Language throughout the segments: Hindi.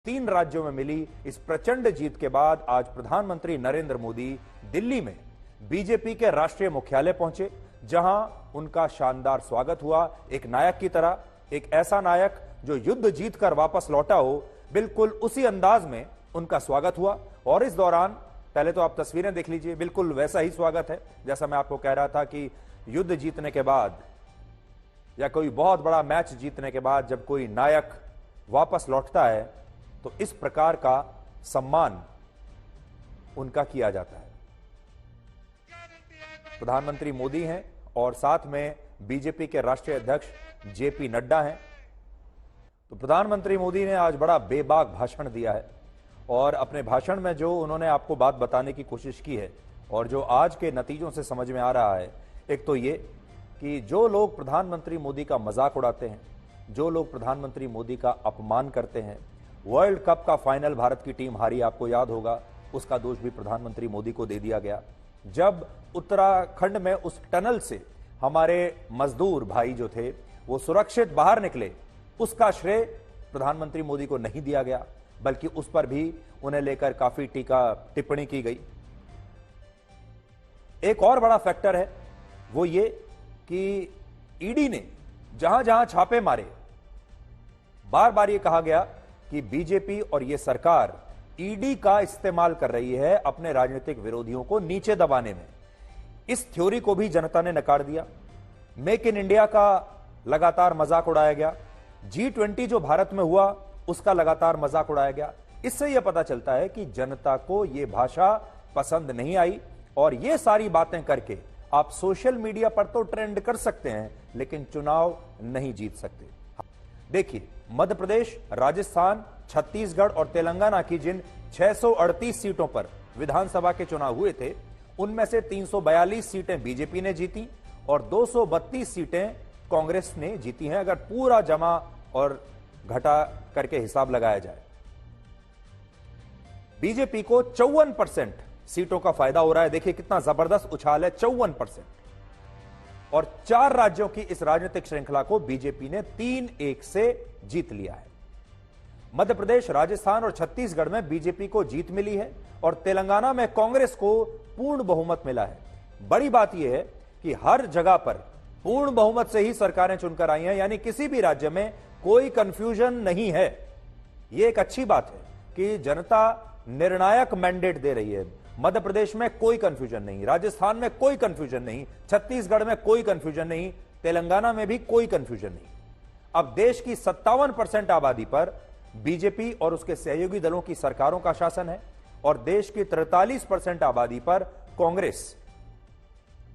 3 राज्यों में मिली इस प्रचंड जीत के बाद आज प्रधानमंत्री नरेंद्र मोदी दिल्ली में बीजेपी के राष्ट्रीय मुख्यालय पहुंचे, जहां उनका शानदार स्वागत हुआ। एक नायक की तरह, एक ऐसा नायक जो युद्ध जीतकर वापस लौटा हो, बिल्कुल उसी अंदाज में उनका स्वागत हुआ। और इस दौरान पहले तो आप तस्वीरें देख लीजिए, बिल्कुल वैसा ही स्वागत है जैसा मैं आपको कह रहा था कि युद्ध जीतने के बाद या कोई बहुत बड़ा मैच जीतने के बाद जब कोई नायक वापस लौटता है तो इस प्रकार का सम्मान उनका किया जाता है। प्रधानमंत्री मोदी हैं और साथ में बीजेपी के राष्ट्रीय अध्यक्ष जेपी नड्डा हैं। तो प्रधानमंत्री मोदी ने आज बड़ा बेबाक भाषण दिया है और अपने भाषण में जो उन्होंने आपको बात बताने की कोशिश की है और जो आज के नतीजों से समझ में आ रहा है, एक तो ये कि जो लोग प्रधानमंत्री मोदी का मजाक उड़ाते हैं, जो लोग प्रधानमंत्री मोदी का अपमान करते हैं, वर्ल्ड कप का फाइनल भारत की टीम हारी, आपको याद होगा, उसका दोष भी प्रधानमंत्री मोदी को दे दिया गया। जब उत्तराखंड में उस टनल से हमारे मजदूर भाई जो थे वो सुरक्षित बाहर निकले, उसका श्रेय प्रधानमंत्री मोदी को नहीं दिया गया, बल्कि उस पर भी उन्हें लेकर काफी टीका टिप्पणी की गई। एक और बड़ा फैक्टर है वो ये कि ईडी ने जहां जहां छापे मारे, बार बार ये कहा गया कि बीजेपी और ये सरकार ईडी का इस्तेमाल कर रही है अपने राजनीतिक विरोधियों को नीचे दबाने में। इस थ्योरी को भी जनता ने नकार दिया। मेक इन इंडिया का लगातार मजाक उड़ाया गया, G20 जो भारत में हुआ उसका लगातार मजाक उड़ाया गया। इससे यह पता चलता है कि जनता को यह भाषा पसंद नहीं आई और ये सारी बातें करके आप सोशल मीडिया पर तो ट्रेंड कर सकते हैं, लेकिन चुनाव नहीं जीत सकते। देखिए, मध्य प्रदेश, राजस्थान, छत्तीसगढ़ और तेलंगाना की जिन 638 सीटों पर विधानसभा के चुनाव हुए थे, उनमें से 342 सीटें बीजेपी ने जीती और 232 सीटें कांग्रेस ने जीती हैं, अगर पूरा जमा और घटा करके हिसाब लगाया जाए। बीजेपी को 54% सीटों का फायदा हो रहा है। देखिए कितना जबरदस्त उछाल है, 54%। और 4 राज्यों की इस राजनीतिक श्रृंखला को बीजेपी ने 3-1 से जीत लिया है। मध्य प्रदेश, राजस्थान और छत्तीसगढ़ में बीजेपी को जीत मिली है और तेलंगाना में कांग्रेस को पूर्ण बहुमत मिला है। बड़ी बात यह है कि हर जगह पर पूर्ण बहुमत से ही सरकारें चुनकर आई हैं, यानी किसी भी राज्य में कोई कंफ्यूजन नहीं है। यह एक अच्छी बात है कि जनता निर्णायक मैंडेट दे रही है। मध्य प्रदेश में कोई कंफ्यूजन नहीं, राजस्थान में कोई कंफ्यूजन नहीं, छत्तीसगढ़ में कोई कंफ्यूजन नहीं, तेलंगाना में भी कोई कंफ्यूजन नहीं। अब देश की 57% आबादी पर बीजेपी और उसके सहयोगी दलों की सरकारों का शासन है और देश की 43% आबादी पर कांग्रेस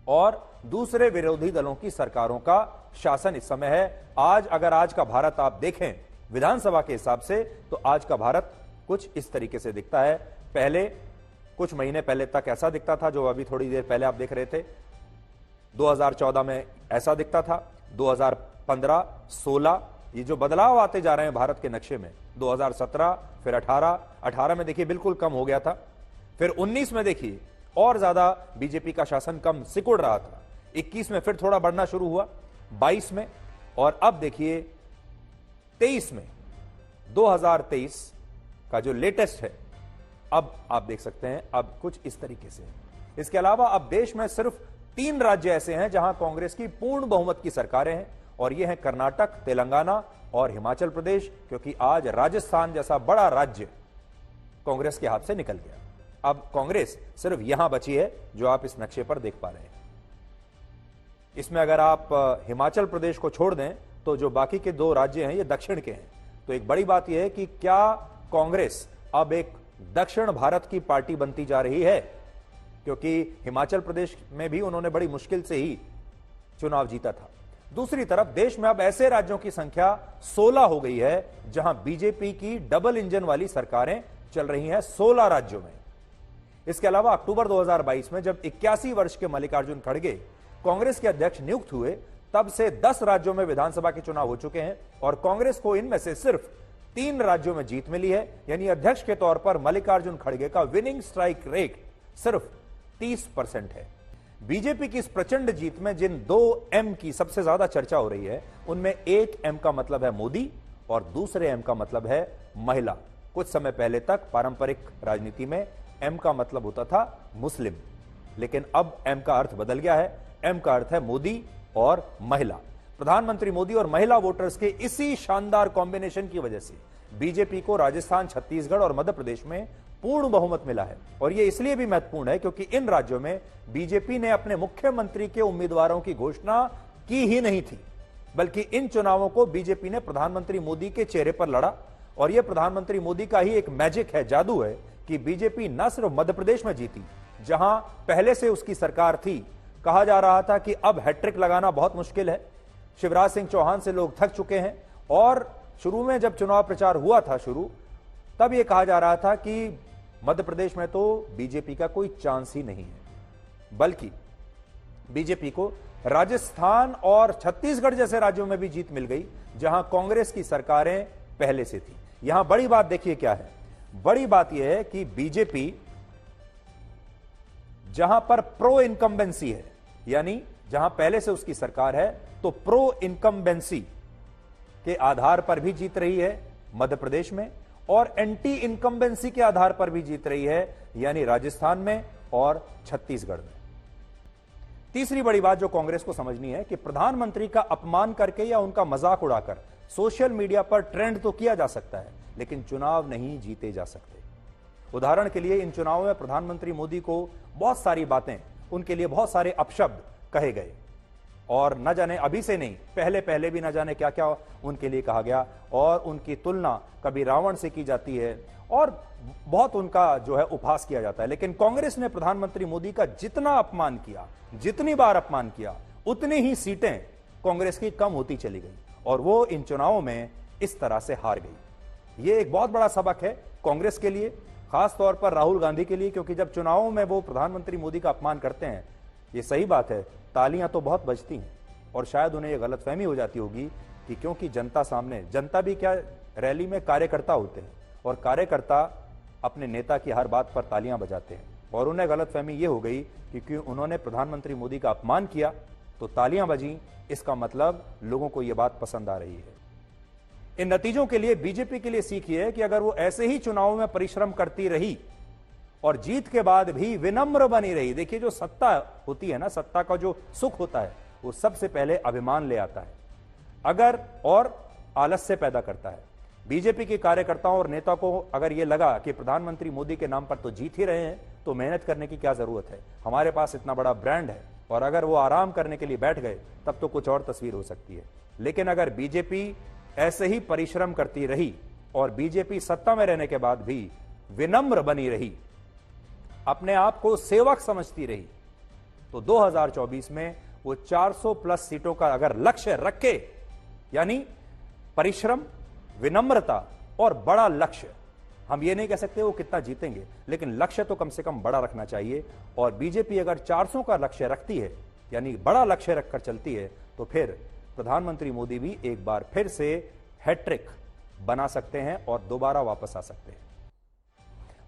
और दूसरे विरोधी दलों की सरकारों का शासन इस समय है। अगर आज का भारत आप देखें विधानसभा के हिसाब से, तो आज का भारत कुछ इस तरीके से दिखता है। पहले कुछ महीने पहले तक ऐसा दिखता था, जो अभी थोड़ी देर पहले आप देख रहे थे। 2014 में ऐसा दिखता था, 2015, 16, ये जो बदलाव आते जा रहे हैं भारत के नक्शे में, 2017, फिर 18 में देखिए बिल्कुल कम हो गया था, फिर 19 में देखिए और ज्यादा बीजेपी का शासन कम सिकुड़ रहा था, 21 में फिर थोड़ा बढ़ना शुरू हुआ, 22 में, और अब देखिए 23 में, 2023 का जो लेटेस्ट है, अब आप देख सकते हैं अब कुछ इस तरीके से। इसके अलावा अब देश में सिर्फ 3 राज्य ऐसे हैं जहां कांग्रेस की पूर्ण बहुमत की सरकारें हैं और ये हैं कर्नाटक, तेलंगाना और हिमाचल प्रदेश, क्योंकि आज राजस्थान जैसा बड़ा राज्य कांग्रेस के हाथ से निकल गया। अब कांग्रेस सिर्फ यहां बची है जो आप इस नक्शे पर देख पा रहे हैं। इसमें अगर आप हिमाचल प्रदेश को छोड़ दें तो जो बाकी के 2 राज्य हैं ये दक्षिण के हैं। तो एक बड़ी बात यह है कि क्या कांग्रेस अब एक दक्षिण भारत की पार्टी बनती जा रही है, क्योंकि हिमाचल प्रदेश में भी उन्होंने बड़ी मुश्किल से ही चुनाव जीता था। दूसरी तरफ देश में अब ऐसे राज्यों की संख्या 16 हो गई है जहां बीजेपी की डबल इंजन वाली सरकारें चल रही हैं 16 राज्यों में। इसके अलावा अक्टूबर 2022 में जब 81 वर्ष के मल्लिकार्जुन खड़गे कांग्रेस के अध्यक्ष नियुक्त हुए, तब से 10 राज्यों में विधानसभा के चुनाव हो चुके हैं और कांग्रेस को इनमें से सिर्फ 3 राज्यों में जीत मिली है। यानी अध्यक्ष के तौर पर मल्लिकार्जुन खड़गे का विनिंग स्ट्राइक रेट सिर्फ 30% है। बीजेपी की इस प्रचंड जीत में जिन 2 M की सबसे ज्यादा चर्चा हो रही है, उनमें एक M का मतलब है मोदी और दूसरे M का मतलब है महिला। कुछ समय पहले तक पारंपरिक राजनीति में एम का मतलब होता था मुस्लिम, लेकिन अब एम का अर्थ बदल गया है। एम का अर्थ है मोदी और महिला। प्रधानमंत्री मोदी और महिला वोटर्स के इसी शानदार कॉम्बिनेशन की वजह से बीजेपी को राजस्थान, छत्तीसगढ़ और मध्य प्रदेश में पूर्ण बहुमत मिला है। और यह इसलिए भी महत्वपूर्ण है क्योंकि इन राज्यों में बीजेपी ने अपने मुख्यमंत्री के उम्मीदवारों की घोषणा की ही नहीं थी, बल्कि इन चुनावों को बीजेपी ने प्रधानमंत्री मोदी के चेहरे पर लड़ा। और यह प्रधानमंत्री मोदी का ही एक मैजिक है, जादू है कि बीजेपी न सिर्फ मध्य प्रदेश में जीती, जहां पहले से उसकी सरकार थी, कहा जा रहा था कि अब हैट्रिक लगाना बहुत मुश्किल है, शिवराज सिंह चौहान से लोग थक चुके हैं। और शुरू में जब चुनाव प्रचार हुआ था तब यह कहा जा रहा था कि मध्य प्रदेश में तो बीजेपी का कोई चांस ही नहीं है, बल्कि बीजेपी को राजस्थान और छत्तीसगढ़ जैसे राज्यों में भी जीत मिल गई जहां कांग्रेस की सरकारें पहले से थी। यहां बड़ी बात देखिए क्या है, बड़ी बात यह है कि बीजेपी जहां पर प्रो इनकम्बेंसी है, यानी जहां पहले से उसकी सरकार है, तो प्रो इनकम्बेंसी के आधार पर भी जीत रही है मध्य प्रदेश में, और एंटी इनकम्बेंसी के आधार पर भी जीत रही है, यानी राजस्थान में और छत्तीसगढ़ में। तीसरी बड़ी बात जो कांग्रेस को समझनी है कि प्रधानमंत्री का अपमान करके या उनका मजाक उड़ाकर सोशल मीडिया पर ट्रेंड तो किया जा सकता है, लेकिन चुनाव नहीं जीते जा सकते। उदाहरण के लिए इन चुनावों में प्रधानमंत्री मोदी को बहुत सारी बातें, उनके लिए बहुत सारे अपशब्द कहे गए, और न जाने अभी से नहीं, पहले पहले भी न जाने क्या क्या उनके लिए कहा गया, और उनकी तुलना कभी रावण से की जाती है और बहुत उनका जो है उपहास किया जाता है। लेकिन कांग्रेस ने प्रधानमंत्री मोदी का जितना अपमान किया, जितनी बार अपमान किया, उतनी ही सीटें कांग्रेस की कम होती चली गई, और वो इन चुनावों में इस तरह से हार गई। ये एक बहुत बड़ा सबक है कांग्रेस के लिए, खास तौर पर राहुल गांधी के लिए, क्योंकि जब चुनावों में वो प्रधानमंत्री मोदी का अपमान करते हैं, ये सही बात है, तालियां तो बहुत बजती हैं, और शायद उन्हें यह गलतफहमी हो जाती होगी कि क्योंकि जनता सामने, जनता भी क्या, रैली में कार्यकर्ता होते हैं, और कार्यकर्ता अपने नेता की हर बात पर तालियां बजाते हैं, और उन्हें गलतफहमी यह हो गई कि क्योंकि उन्होंने प्रधानमंत्री मोदी का अपमान किया तो तालियां बजी, इसका मतलब लोगों को यह बात पसंद आ रही है। इन नतीजों के लिए बीजेपी के लिए सीख ये है कि अगर वो ऐसे ही चुनावों में परिश्रम करती रही और जीत के बाद भी विनम्र बनी रही, देखिए जो सत्ता होती है ना, सत्ता का जो सुख होता है वो सबसे पहले अभिमान ले आता है, अगर और आलस्य पैदा करता है। बीजेपी के कार्यकर्ताओं और नेता को अगर यह लगा कि प्रधानमंत्री मोदी के नाम पर तो जीत ही रहे हैं, तो मेहनत करने की क्या जरूरत है, हमारे पास इतना बड़ा ब्रांड है, और अगर वो आराम करने के लिए बैठ गए तब तो कुछ और तस्वीर हो सकती है। लेकिन अगर बीजेपी ऐसे ही परिश्रम करती रही और बीजेपी सत्ता में रहने के बाद भी विनम्र बनी रही, अपने आप को सेवक समझती रही, तो 2024 में वो 400 प्लस सीटों का अगर लक्ष्य रखे, यानी परिश्रम, विनम्रता और बड़ा लक्ष्य, हम ये नहीं कह सकते वो कितना जीतेंगे, लेकिन लक्ष्य तो कम से कम बड़ा रखना चाहिए। और बीजेपी अगर 400 का लक्ष्य रखती है, यानी बड़ा लक्ष्य रखकर चलती है, तो फिर प्रधानमंत्री मोदी भी एक बार फिर से हैट्रिक बना सकते हैं और दोबारा वापस आ सकते हैं।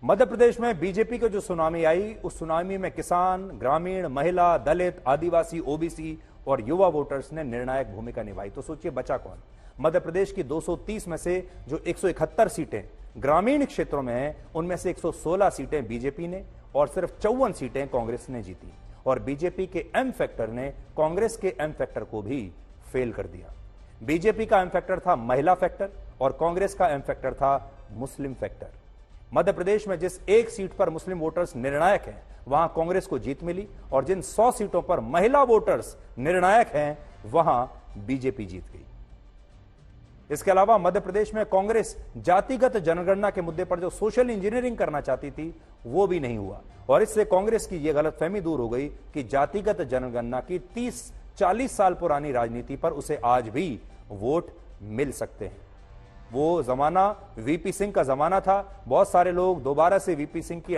मध्य प्रदेश में बीजेपी की जो सुनामी आई, उस सुनामी में किसान, ग्रामीण, महिला, दलित, आदिवासी, ओबीसी और युवा वोटर्स ने निर्णायक भूमिका निभाई। तो सोचिए बचा कौन? मध्य प्रदेश की 230 में से जो 171 सीटें ग्रामीण क्षेत्रों में हैं, उनमें से 116 सीटें बीजेपी ने और सिर्फ 54 सीटें कांग्रेस ने जीती। और बीजेपी के एम फैक्टर ने कांग्रेस के एम फैक्टर को भी फेल कर दिया। बीजेपी का एम फैक्टर था महिला फैक्टर और कांग्रेस का एम फैक्टर था मुस्लिम फैक्टर। मध्य प्रदेश में जिस एक सीट पर मुस्लिम वोटर्स निर्णायक हैं, वहां कांग्रेस को जीत मिली, और जिन 100 सीटों पर महिला वोटर्स निर्णायक हैं, वहां बीजेपी जीत गई। इसके अलावा मध्य प्रदेश में कांग्रेस जातिगत जनगणना के मुद्दे पर जो सोशल इंजीनियरिंग करना चाहती थी, वो भी नहीं हुआ, और इससे कांग्रेस की यह गलतफहमी दूर हो गई कि जातिगत जनगणना की 30-40 साल पुरानी राजनीति पर उसे आज भी वोट मिल सकते हैं। वो जमाना वीपी सिंह का जमाना था, बहुत सारे लोग दोबारा से वीपी सिंह की